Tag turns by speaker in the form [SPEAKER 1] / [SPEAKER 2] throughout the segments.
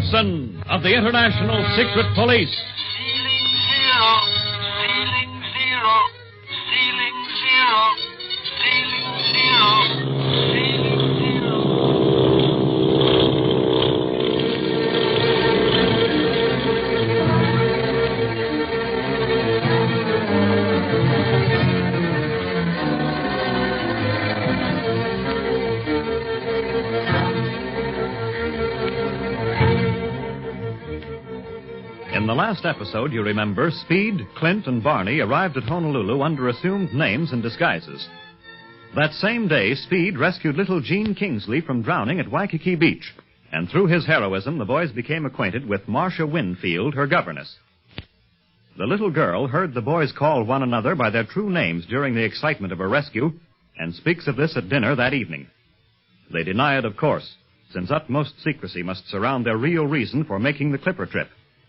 [SPEAKER 1] Gibson of the International Secret Police.
[SPEAKER 2] Ceiling zero, ceiling zero, ceiling zero, ceiling zero, ceiling zero.
[SPEAKER 1] In the last episode, you remember, Speed, Clint, and Barney arrived at Honolulu under assumed names and disguises. That same day, Speed rescued little Jean Kingsley from drowning at Waikiki Beach, and through his heroism, the boys became acquainted with Marcia Winfield, her governess. The little girl heard the boys call one another by their true names during the excitement of her rescue, and speaks of this at dinner that evening. They deny it, of course, since utmost secrecy must surround their real reason for making the Clipper trip.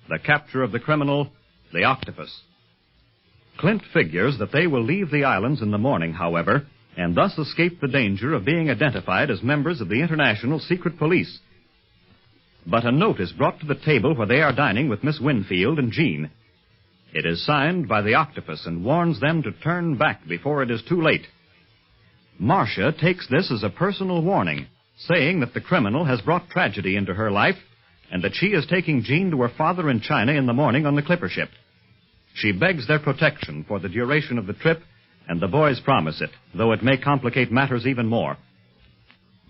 [SPEAKER 1] The capture of the criminal, the octopus. Clint figures that they will leave the islands in the morning, however, and thus escape the danger of being identified as members of the International Secret Police. But a note is brought to the table where they are dining with Miss Winfield and Jean. It is signed by the octopus and warns them to turn back before it is too late. Marcia takes this as a personal warning, saying that the criminal has brought tragedy into her life and that she is taking Jean to her father in China in the morning on the Clipper ship. She begs their protection for the duration of the trip, and the boys promise it, though it may complicate matters even more.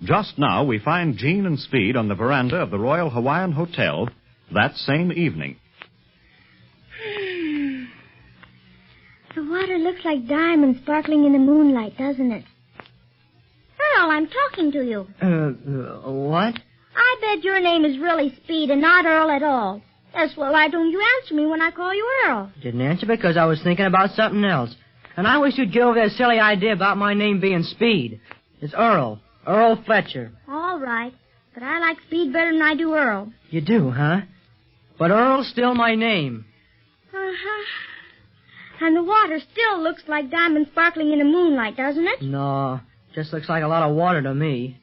[SPEAKER 1] Just now, we find Jean and Speed on the veranda of the Royal Hawaiian Hotel that same evening.
[SPEAKER 3] The water looks like diamonds sparkling in the moonlight, doesn't it? Earl, I'm talking to you.
[SPEAKER 4] What?
[SPEAKER 3] I bet your name is really Speed and not Earl at all. That's why don't you answer me when I call you Earl?
[SPEAKER 4] Didn't answer because I was thinking about something else. And I wish you'd get over that silly idea about my name being Speed. It's Earl. Earl Fletcher.
[SPEAKER 3] All right. But I like Speed better than I do Earl.
[SPEAKER 4] You do, huh? But Earl's still my name.
[SPEAKER 3] Uh-huh. And the water still looks like diamonds sparkling in the moonlight, doesn't it?
[SPEAKER 4] No. Just looks like a lot of water to me.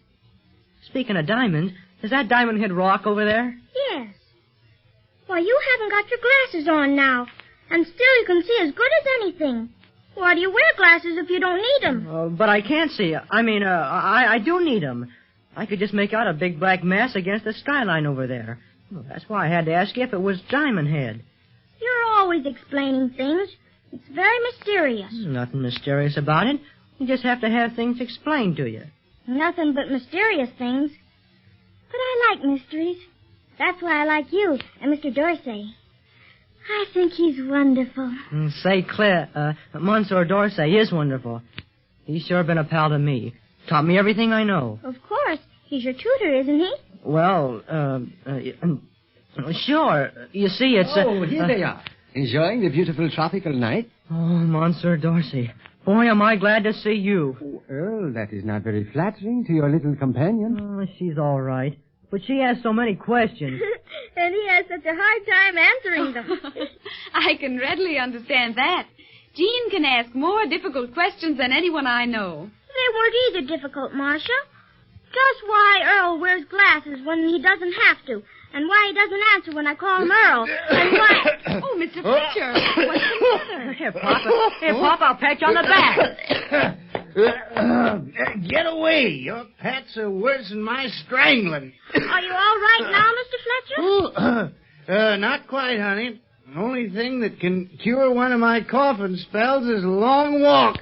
[SPEAKER 4] Speaking of diamonds, is that Diamond Head Rock over there?
[SPEAKER 3] Yes. Why, you haven't got your glasses on now. And still you can see as good as anything. Why do you wear glasses if you don't need them?
[SPEAKER 4] But I can't see. I do need them. I could just make out a big black mass against the skyline over there. Well, that's why I had to ask you if it was Diamond Head.
[SPEAKER 3] You're always explaining things. It's very mysterious.
[SPEAKER 4] Nothing mysterious about it. You just have to have things explained to you.
[SPEAKER 3] Nothing but mysterious things. But I like mysteries. That's why I like you and Mr. Dorsey. I think he's wonderful.
[SPEAKER 4] Say, Claire, Monsieur Dorsey is wonderful. He's sure been a pal to me. Taught me everything I know.
[SPEAKER 3] Of course. He's your tutor, isn't he?
[SPEAKER 4] Well, sure. You see, it's...
[SPEAKER 5] here they are. Enjoying the beautiful tropical night?
[SPEAKER 4] Oh, Monsieur Dorsey. Boy, am I glad to see you.
[SPEAKER 5] Oh, Earl, that is not very flattering to your little companion.
[SPEAKER 4] Oh, she's all right. But she has so many questions.
[SPEAKER 3] And he has such a hard time answering them.
[SPEAKER 6] I can readily understand that. Jean can ask more difficult questions than anyone I know.
[SPEAKER 3] They weren't either difficult, Marcia. Just why Earl wears glasses when he doesn't have to, and why he doesn't answer when I call him Earl, and why...
[SPEAKER 6] Oh, Mr. Fletcher, what's the matter?
[SPEAKER 4] Here, Papa, I'll pat you on the back.
[SPEAKER 7] Get away. Your pats are worse than my strangling.
[SPEAKER 3] Are you all right now, Mr. Fletcher?
[SPEAKER 7] Not quite, honey. The only thing that can cure one of my coughing spells is a long walk.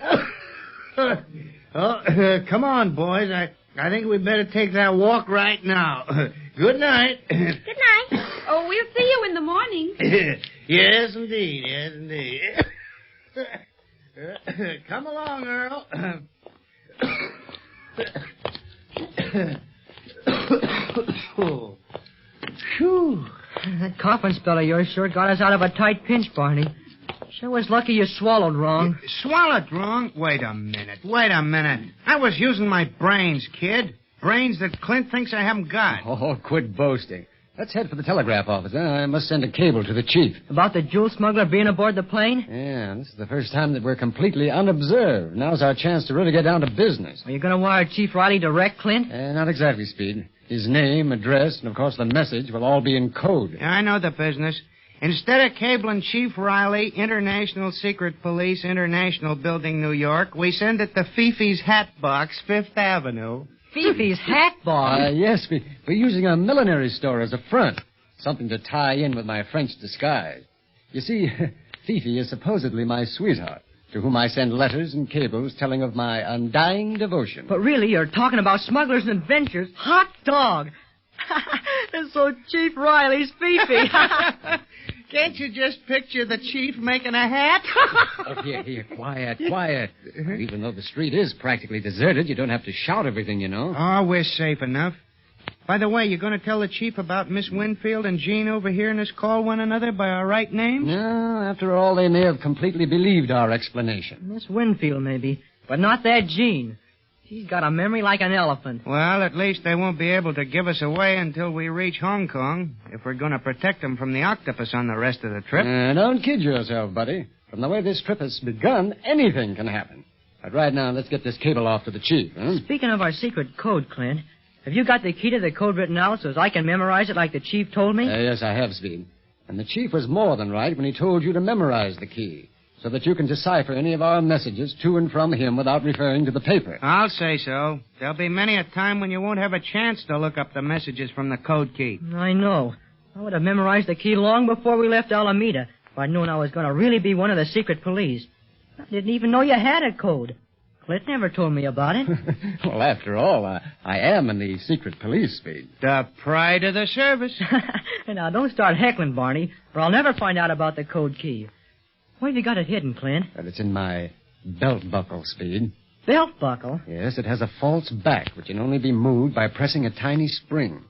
[SPEAKER 7] Come on, boys. I think we'd better take that walk right now. Good night.
[SPEAKER 3] Good night.
[SPEAKER 6] Oh, we'll see you in the morning.
[SPEAKER 7] Yes, indeed. Yes, indeed. Come along, Earl.
[SPEAKER 4] Phew. That coughing spell of yours sure got us out of a tight pinch, Barney. Sure was lucky you swallowed wrong.
[SPEAKER 7] Swallowed wrong? Wait a minute. I was using my brains, kid. Brains that Clint thinks I haven't got.
[SPEAKER 5] Oh, quit boasting. Let's head for the telegraph office. I must send a cable to the chief.
[SPEAKER 4] About the jewel smuggler being aboard the plane?
[SPEAKER 5] Yeah, this is the first time that we're completely unobserved. Now's our chance to really get down to business.
[SPEAKER 4] Are you going to wire Chief Riley direct, Clint?
[SPEAKER 5] Not exactly, Speed. His name, address, and, of course, the message will all be in code.
[SPEAKER 7] Yeah, I know the business. Instead of cabling Chief Riley, International Secret Police, International Building, New York, we send it to Fifi's Hat Box, Fifth Avenue.
[SPEAKER 4] Fifi's Hat Box?
[SPEAKER 5] Yes, we're using a millinery store as a front. Something to tie in with my French disguise. You see, Fifi is supposedly my sweetheart, to whom I send letters and cables telling of my undying devotion.
[SPEAKER 4] But really, you're talking about smugglers and adventures. Hot dog! And so Chief Riley's Fifi.
[SPEAKER 7] Can't you just picture the chief making a hat?
[SPEAKER 5] Oh, here, quiet. Even though the street is practically deserted, you don't have to shout everything, you know.
[SPEAKER 7] Oh, we're safe enough. By the way, you going to tell the chief about Miss Winfield and Jean over hearing us call one another by our right names?
[SPEAKER 5] No, after all, they may have completely believed our explanation.
[SPEAKER 4] Miss Winfield, maybe. But not that Jean. She's got a memory like an elephant.
[SPEAKER 7] Well, at least they won't be able to give us away until we reach Hong Kong, if we're going to protect them from the octopus on the rest of the trip.
[SPEAKER 5] Don't kid yourself, buddy. From the way this trip has begun, anything can happen. But right now, let's get this cable off to the chief, huh?
[SPEAKER 4] Speaking of our secret code, Clint, have you got the key to the code written out so as I can memorize it like the chief told me?
[SPEAKER 5] Yes, I have, Speed. And the chief was more than right when he told you to memorize the key, so that you can decipher any of our messages to and from him without referring to the paper.
[SPEAKER 7] I'll say so. There'll be many a time when you won't have a chance to look up the messages from the code key.
[SPEAKER 4] I know. I would have memorized the key long before we left Alameda, if I'd known I was going to really be one of the secret police. I didn't even know you had a code. Clint never told me about it.
[SPEAKER 5] Well, after all, I am in the secret police, Speed.
[SPEAKER 7] The pride of the service.
[SPEAKER 4] Now, don't start heckling, Barney, or I'll never find out about the code key. Where have you got it hidden, Clint?
[SPEAKER 5] Well, it's in my belt buckle, Speed.
[SPEAKER 4] Belt buckle?
[SPEAKER 5] Yes, it has a false back, which can only be moved by pressing a tiny spring.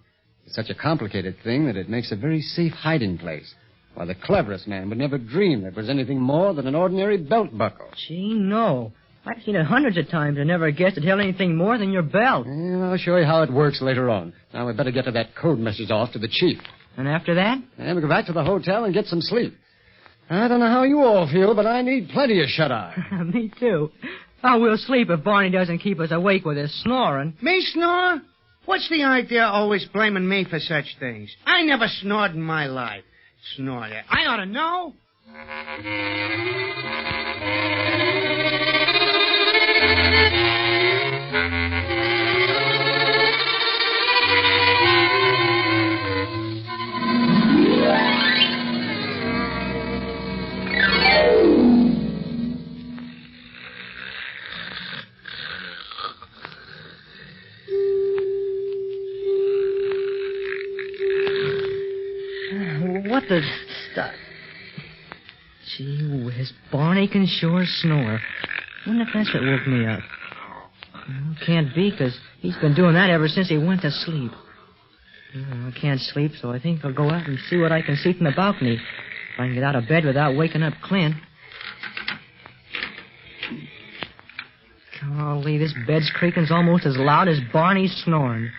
[SPEAKER 5] It's such a complicated thing that it makes a very safe hiding place. Why, the cleverest man would never dream it was anything more than an ordinary belt buckle.
[SPEAKER 4] Gee, no. I've seen it hundreds of times and never guessed it held anything more than your belt.
[SPEAKER 5] Well, I'll show you how it works later on. Now, we'd better get to that code message off to the chief.
[SPEAKER 4] And after that?
[SPEAKER 5] And we'll go back to the hotel and get some sleep. I don't know how you all feel, but I need plenty of shut-eye.
[SPEAKER 4] Me too. Oh, we'll sleep if Barney doesn't keep us awake with his snoring.
[SPEAKER 7] Me snore? What's the idea of always blaming me for such things? I never snored in my life. Snore that. I ought to know.
[SPEAKER 4] What the stuff? Gee whiz, Barney can sure snore. Wonder if that's what woke me up. Well, can't be, because he's been doing that ever since he went to sleep. I can't sleep, so I think I'll go out and see what I can see from the balcony. If I can get out of bed without waking up Clint. Golly, this bed's creaking's almost as loud as Barney's snoring.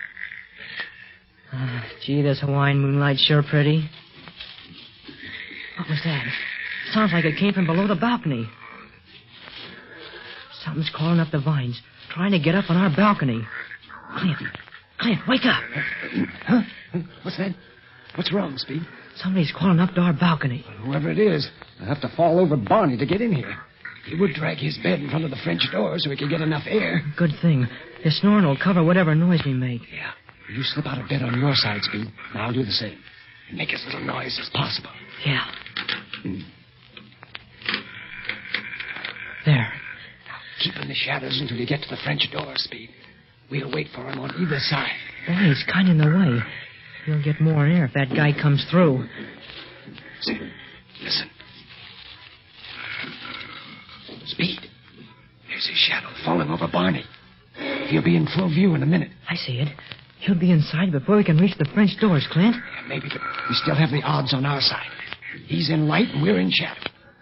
[SPEAKER 4] Gee, this Hawaiian moonlight's sure pretty. What was that? Sounds like it came from below the balcony. Something's crawling up the vines, trying to get up on our balcony. Clint, wake up.
[SPEAKER 5] Huh? What's that? What's wrong, Speed?
[SPEAKER 4] Somebody's crawling up to our balcony.
[SPEAKER 5] Whoever it is, I'll have to fall over Barney to get in here. He would drag his bed in front of the French door so he could get enough air.
[SPEAKER 4] Good thing. His snoring will cover whatever noise we make.
[SPEAKER 5] Yeah. You slip out of bed on your side, Speed, and I'll do the same. And make as little noise as possible.
[SPEAKER 4] Yeah. There.
[SPEAKER 5] Now, keep in the shadows until you get to the French door, Speed. We'll wait for him on either side.
[SPEAKER 4] Boy, he's kind of in the way. He'll get more air if that guy comes through.
[SPEAKER 5] See, listen. Speed. There's his shadow falling over Barney. He'll be in full view in a minute.
[SPEAKER 4] I see it. He'll be inside before we can reach the French doors, Clint.
[SPEAKER 5] Yeah, maybe, but we still have the odds on our side. He's in light and we're in shadow.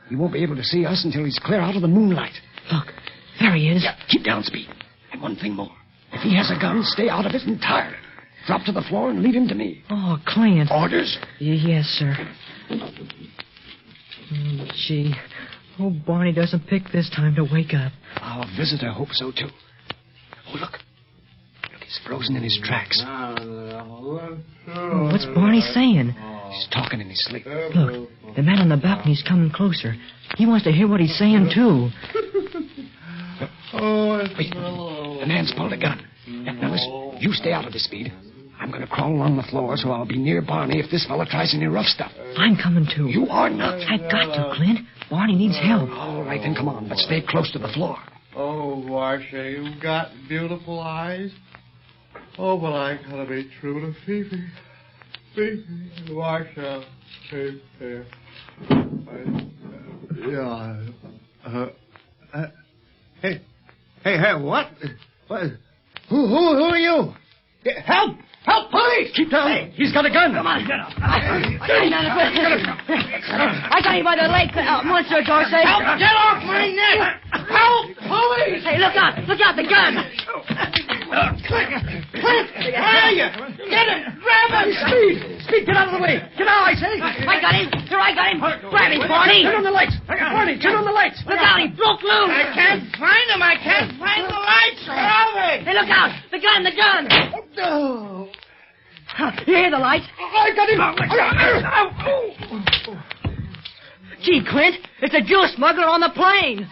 [SPEAKER 5] He won't be able to see us until he's clear out of the moonlight.
[SPEAKER 4] Look, there he is.
[SPEAKER 5] Yeah, keep down, Speed. And one thing more. If he has a gun, stay out of it entirely. Drop to the floor and leave him to me.
[SPEAKER 4] Oh, Clint.
[SPEAKER 5] Orders?
[SPEAKER 4] Yes, sir. Gee. Oh, Barney doesn't pick this time to wake up.
[SPEAKER 5] Our visitor hopes so, too. Oh, look. Look, He's frozen in his tracks.
[SPEAKER 4] What's Barney saying?
[SPEAKER 5] He's talking in his sleep.
[SPEAKER 4] Look, the man on the balcony's coming closer. He wants to hear what he's saying, too.
[SPEAKER 5] Wait, the man's pulled a gun. Now listen, you stay out of this, Speed. I'm going to crawl along the floor so I'll be near Barney if this fella tries any rough stuff.
[SPEAKER 4] I'm coming, too.
[SPEAKER 5] You are not.
[SPEAKER 4] I've got to, Clint. Barney needs help.
[SPEAKER 5] All right, then come on, but stay close to the floor.
[SPEAKER 8] Oh, Marcia, you've got beautiful eyes. Oh, but I gotta be true to Fifi. Fifi, Marcia, Fifi.
[SPEAKER 7] Hey, what? Who are you? Help! Help, police!
[SPEAKER 5] Keep down. Hey. He's got a gun.
[SPEAKER 4] Come on, get up. I got him by the leg, Monsieur Dorsey.
[SPEAKER 7] Help! Get off my neck! Help! Police!
[SPEAKER 4] Hey, look out, the gun.
[SPEAKER 7] Clint! Where are you? Get him! Grab him!
[SPEAKER 5] Speed, get out of the way. Get out, I say.
[SPEAKER 4] I got him. Here, I got him. Grab him, Barney.
[SPEAKER 5] Turn on the lights. Barney, turn on the lights.
[SPEAKER 4] Look out, he broke loose.
[SPEAKER 7] I can't find him. I can't find the lights. Where are they?
[SPEAKER 4] Hey, look out. The gun.
[SPEAKER 7] Oh.
[SPEAKER 4] You hear the lights?
[SPEAKER 5] I got him.
[SPEAKER 4] Gee, Clint, it's a Jew smuggler on the plane.